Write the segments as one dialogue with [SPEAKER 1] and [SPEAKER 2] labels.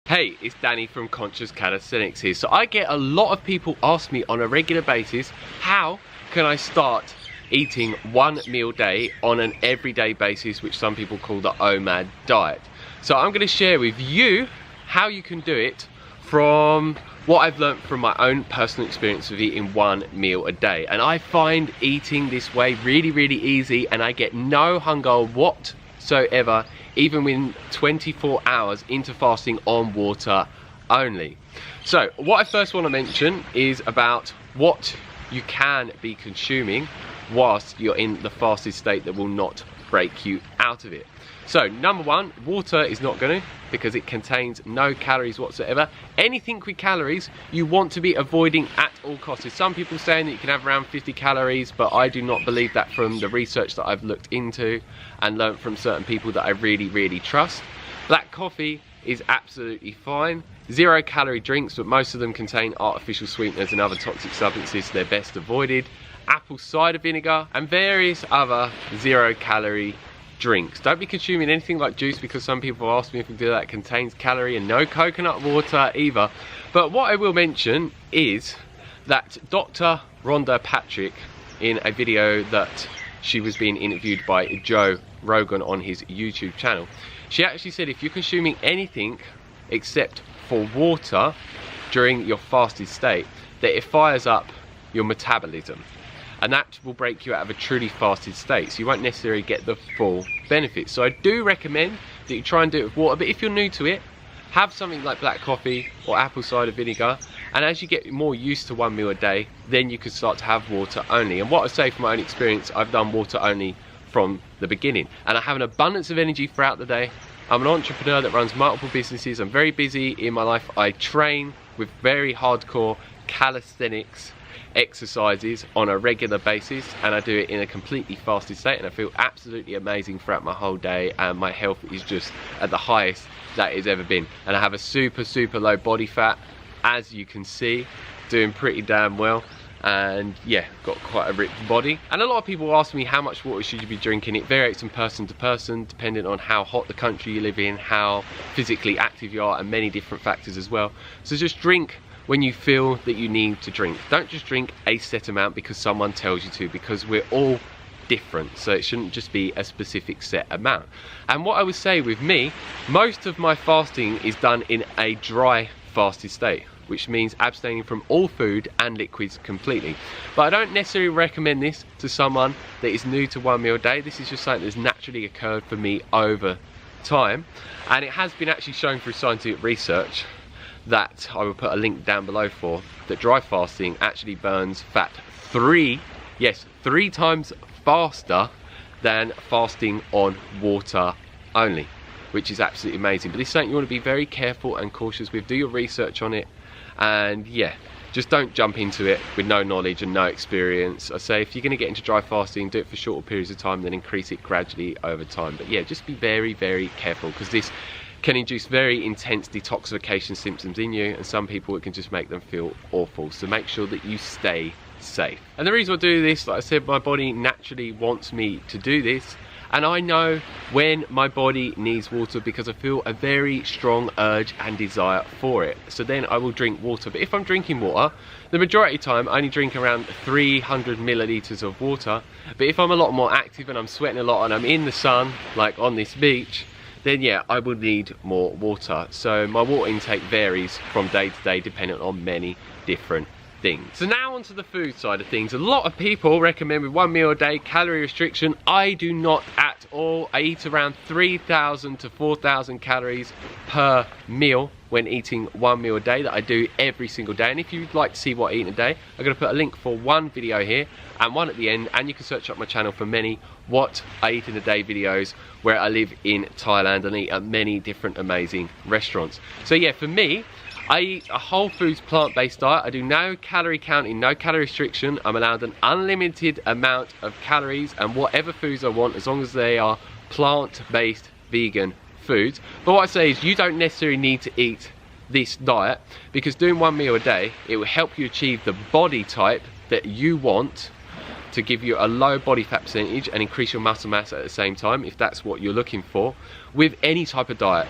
[SPEAKER 1] Hey, it's Danny from Conscious Calisthenics here. So I get a lot of people ask me on a regular basis, how can I start eating one meal a day on an everyday basis, which some people call the OMAD diet. So I'm going to share with you how you can do it from what I've learned from my own personal experience of eating one meal a day. And I find eating this way really easy, and I get no hunger whatsoever, even within 24 hours into fasting on water only. So what I first want to mention is about what you can be consuming whilst you're in the fasted state that will not break you out of it. So number one, water is not going to, because it contains no calories whatsoever. Anything with calories you want to be avoiding at all costs. There's some people saying that you can have around 50 calories, but I do not believe that from the research that I've looked into and learned from certain people that I really trust. Black coffee is absolutely fine. 0 calorie drinks, but most of them contain artificial sweeteners and other toxic substances, so they're best avoided. Apple cider vinegar and various other 0 calorie drinks. Don't be consuming anything like juice, because some people ask me if we do that, it contains calorie, and no coconut water either. But what I will mention is that Dr. Rhonda Patrick, in a video that she was being interviewed by Joe Rogan on his YouTube channel, she actually said if you're consuming anything except for water during your fasted state, that it fires up your metabolism, and that will break you out of a truly fasted state, so you won't necessarily get the full benefits. So I do recommend that you try and do it with water, but if you're new to it, have something like black coffee or apple cider vinegar, and as you get more used to one meal a day, then you can start to have water only. And what I say from my own experience, I've done water only from the beginning, and I have an abundance of energy throughout the day. I'm an entrepreneur that runs multiple businesses. I'm very busy in my life. I train with very hardcore calisthenics exercises on a regular basis, and I do it in a completely fasted state, and I feel absolutely amazing throughout my whole day, and my health is just at the highest that it's ever been. And I have a super low body fat, as you can see, doing pretty damn well. And yeah, got quite a ripped body. And a lot of people ask me, how much water should you be drinking? It varies from person to person, depending on how hot the country you live in, how physically active you are, and many different factors as well. So just drink when you feel that you need to drink. Don't just drink a set amount because someone tells you to, because we're all different, so it shouldn't just be a specific set amount. And what I would say with me, most of my fasting is done in a dry fasted state, which means abstaining from all food and liquids completely. But I don't necessarily recommend this to someone that is new to one meal a day. This is just something that's naturally occurred for me over time, and it has been actually shown through scientific research that I will put a link down below for, that dry fasting actually burns fat 3 times faster than fasting on water only, which is absolutely amazing. But this is something you want to be very careful and cautious with. Do your research on it, and yeah, just don't jump into it with no knowledge and no experience. I say if you're going to get into dry fasting, do it for shorter periods of time, then increase it gradually over time. But yeah, just be very careful, because this can induce very intense detoxification symptoms in you, and some people it can just make them feel awful. So make sure that you stay safe. And the reason I do this, like I said, my body naturally wants me to do this, and I know when my body needs water because I feel a very strong urge and desire for it. So then I will drink water. But if I'm drinking water, the majority of the time I only drink around 300 milliliters of water. But if I'm a lot more active and I'm sweating a lot and I'm in the sun, like on this beach, then yeah, I will need more water. So my water intake varies from day to day depending on many different things. So now onto the food side of things. A lot of people recommend with one meal a day calorie restriction. I do not at all. I eat around 3,000 to 4,000 calories per meal when eating one meal a day, that I do every single day. And if you'd like to see what I eat in a day, I'm going to put a link for one video here and one at the end, and you can search up my channel for many what I eat in a day videos, where I live in Thailand and eat at many different amazing restaurants. So yeah, for me, I eat a whole foods plant-based diet. I do no calorie counting, no calorie restriction. I'm allowed an unlimited amount of calories and whatever foods I want, as long as they are plant-based vegan foods. But what I say is, you don't necessarily need to eat this diet, because doing one meal a day, it will help you achieve the body type that you want, to give you a low body fat percentage and increase your muscle mass at the same time, if that's what you're looking for, with any type of diet.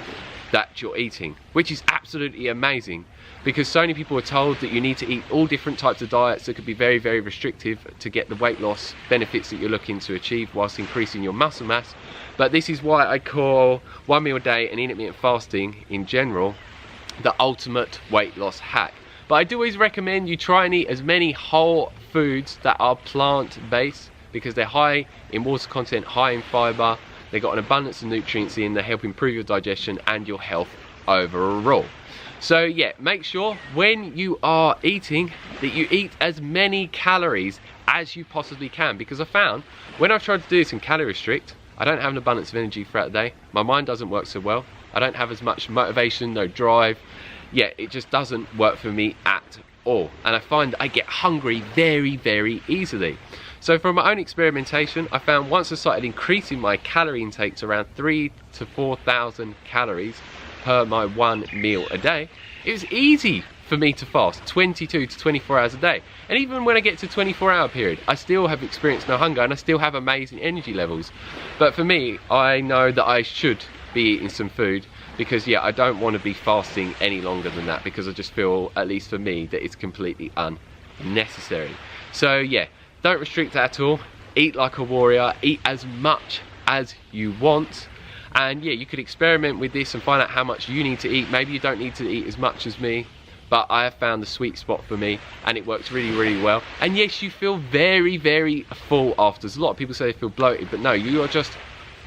[SPEAKER 1] that you're eating, which is absolutely amazing, because so many people are told that you need to eat all different types of diets that could be very, very restrictive to get the weight loss benefits that you're looking to achieve whilst increasing your muscle mass. But this is why I call 1 meal a day and intermittent fasting in general the ultimate weight loss hack. But I do always recommend you try and eat as many whole foods that are plant-based, because they're high in water content, high in fiber, they've got an abundance of nutrients in, they help improve your digestion and your health overall. So yeah, make sure when you are eating that you eat as many calories as you possibly can, because I found when I've tried to do this and calorie restrict, I don't have an abundance of energy throughout the day, my mind doesn't work so well, I don't have as much motivation, no drive. Yeah, it just doesn't work for me at all, and I find that I get hungry very, very easily. So from my own experimentation, I found once I started increasing my calorie intake to around 3,000 to 4,000 calories per my 1 meal a day, it was easy for me to fast 22 to 24 hours a day. And even when I get to 24-hour period, I still have experienced no hunger and I still have amazing energy levels. But for me, I know that I should be eating some food, because yeah, I don't want to be fasting any longer than that, because I just feel, at least for me, that it's completely unnecessary. So yeah, don't restrict at all, eat like a warrior, eat as much as you want. And yeah, you could experiment with this and find out how much you need to eat. Maybe you don't need to eat as much as me, but I have found the sweet spot for me and it works really, really well. And yes, you feel very, very full afterwards. A lot of people say they feel bloated, but no, you are just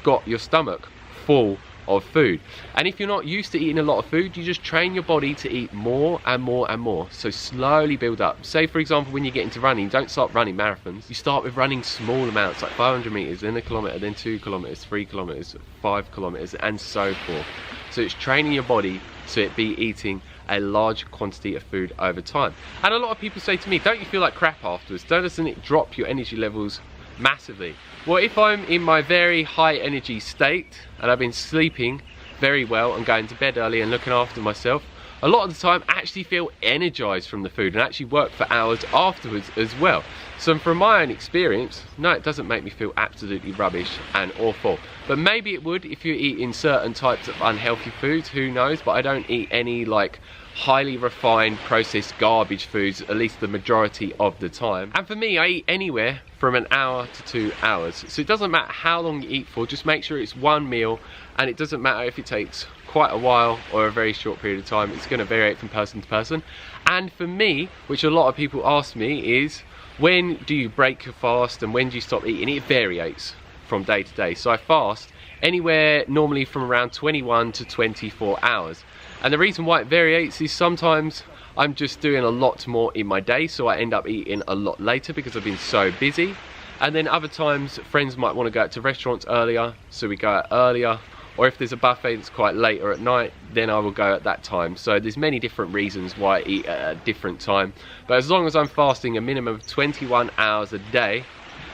[SPEAKER 1] got your stomach full of food. And if you're not used to eating a lot of food, you just train your body to eat more and more and more. So slowly build up. Say for example, when you get into running, don't start running marathons. You start with running small amounts, like 500 meters, then a kilometer, then 2 kilometers, 3 kilometers, 5 kilometers, and so forth. So it's training your body to it be eating a large quantity of food over time. And a lot of people say to me, don't you feel like crap afterwards? Doesn't it drop your energy levels massively? Well, if I'm in my very high energy state and I've been sleeping very well and going to bed early and looking after myself, a lot of the time I actually feel energized from the food and actually work for hours afterwards as well. So from my own experience, no, it doesn't make me feel absolutely rubbish and awful. But maybe it would if you're eating certain types of unhealthy foods, who knows? But I don't eat any like highly refined processed garbage foods, at least the majority of the time. And for me, I eat anywhere from an hour to 2 hours. So it doesn't matter how long you eat for, just make sure it's one meal, and it doesn't matter if it takes quite a while or a very short period of time. It's going to vary from person to person. And for me, which a lot of people ask me, is when do you break your fast and when do you stop eating? It varies from day to day. So I fast anywhere normally from around 21 to 24 hours. And the reason why it varies is sometimes I'm just doing a lot more in my day, so I end up eating a lot later because I've been so busy. And then other times friends might want to go out to restaurants earlier, so we go out earlier. Or if there's a buffet that's quite late or at night, then I will go at that time. So there's many different reasons why I eat at a different time. But as long as I'm fasting a minimum of 21 hours a day,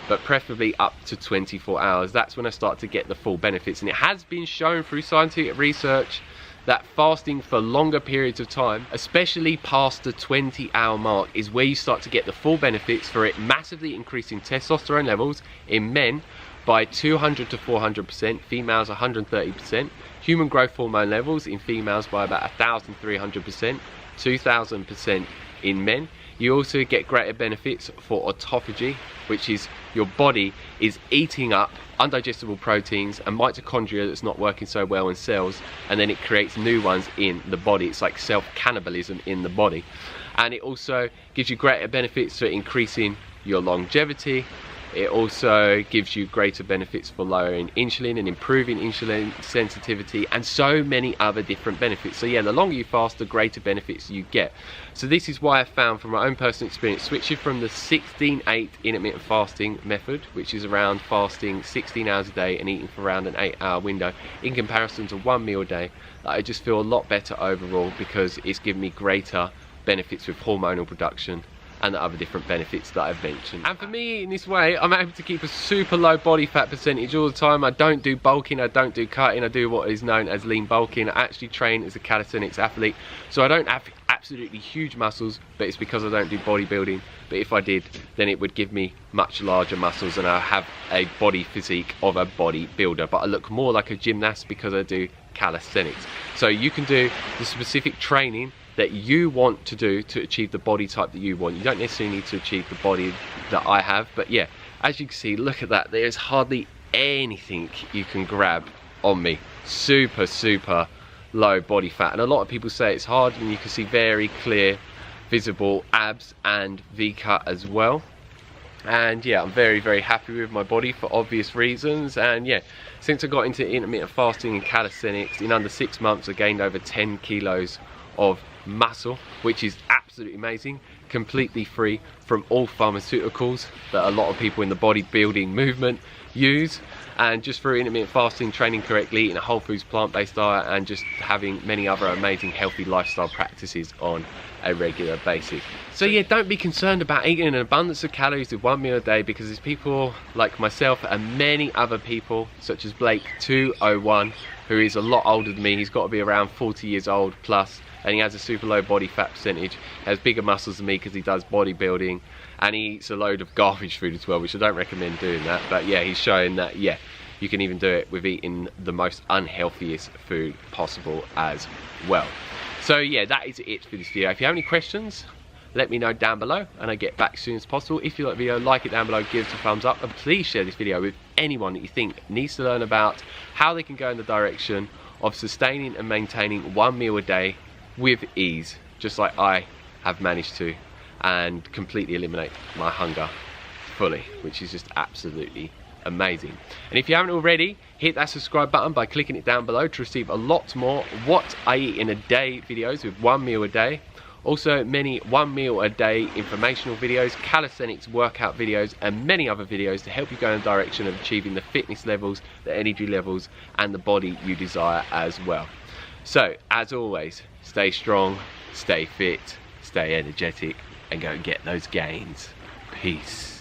[SPEAKER 1] but preferably up to 24 hours, that's when I start to get the full benefits. And it has been shown through scientific research that fasting for longer periods of time, especially past the 20-hour mark, is where you start to get the full benefits for it massively increasing testosterone levels in men by 200 to 400%, females 130%, human growth hormone levels in females by about 1,300%, 2,000% in men. You also get greater benefits for autophagy, which is your body is eating up undigestible proteins and mitochondria that's not working so well in cells, and then it creates new ones in the body. It's like self-cannibalism in the body. And it also gives you greater benefits for increasing your longevity. It also gives you greater benefits for lowering insulin and improving insulin sensitivity, and so many other different benefits. So yeah, the longer you fast, the greater benefits you get. So this is why I found from my own personal experience, switching from the 16-8 intermittent fasting method, which is around fasting 16 hours a day and eating for around an 8-hour window, in comparison to 1 meal a day, that I just feel a lot better overall, because it's given me greater benefits with hormonal production and the other different benefits that I've mentioned. And for me, in this way, I'm able to keep a super low body fat percentage all the time. I don't do bulking, I don't do cutting, I do what is known as lean bulking. I actually train as a calisthenics athlete, so I don't have absolutely huge muscles, but it's because I don't do bodybuilding. But if I did, then it would give me much larger muscles and I have a body physique of a bodybuilder, but I look more like a gymnast because I do calisthenics. So you can do the specific training that you want to do to achieve the body type that you want. You don't necessarily need to achieve the body that I have, but yeah, as you can see, look at that, there's hardly anything you can grab on me. Super, super low body fat, and a lot of people say it's hard, and you can see very clear, visible abs and V-cut as well. And yeah, I'm very, very happy with my body for obvious reasons. And yeah, since I got into intermittent fasting and calisthenics, in under 6 months I gained over 10 kilos of muscle, which is absolutely amazing, completely free from all pharmaceuticals that a lot of people in the bodybuilding movement use. And just through intermittent fasting, training correctly, eating a whole foods plant-based diet, and just having many other amazing healthy lifestyle practices on a regular basis. So yeah, don't be concerned about eating an abundance of calories with 1 meal a day, because there's people like myself and many other people, such as Blake 201, who is a lot older than me. He's got to be around 40 years old plus, and he has a super low body fat percentage, has bigger muscles than me because he does bodybuilding, and he eats a load of garbage food as well, which I don't recommend doing that. But yeah, he's showing that yeah, you can even do it with eating the most unhealthiest food possible as well. So yeah, that is it for this video. If you have any questions, let me know down below and I'll get back as soon as possible. If you like the video, like it down below, give us a thumbs up, and please share this video with anyone that you think needs to learn about how they can go in the direction of sustaining and maintaining 1 meal a day with ease, just like I have managed to, and completely eliminate my hunger fully, which is just absolutely amazing. And if you haven't already, hit that subscribe button by clicking it down below to receive a lot more what I eat in a day videos with 1 meal a day. Also many 1 meal a day informational videos, calisthenics workout videos, and many other videos to help you go in the direction of achieving the fitness levels, the energy levels, and the body you desire as well. So as always, stay strong, stay fit, stay energetic, and go and get those gains. Peace.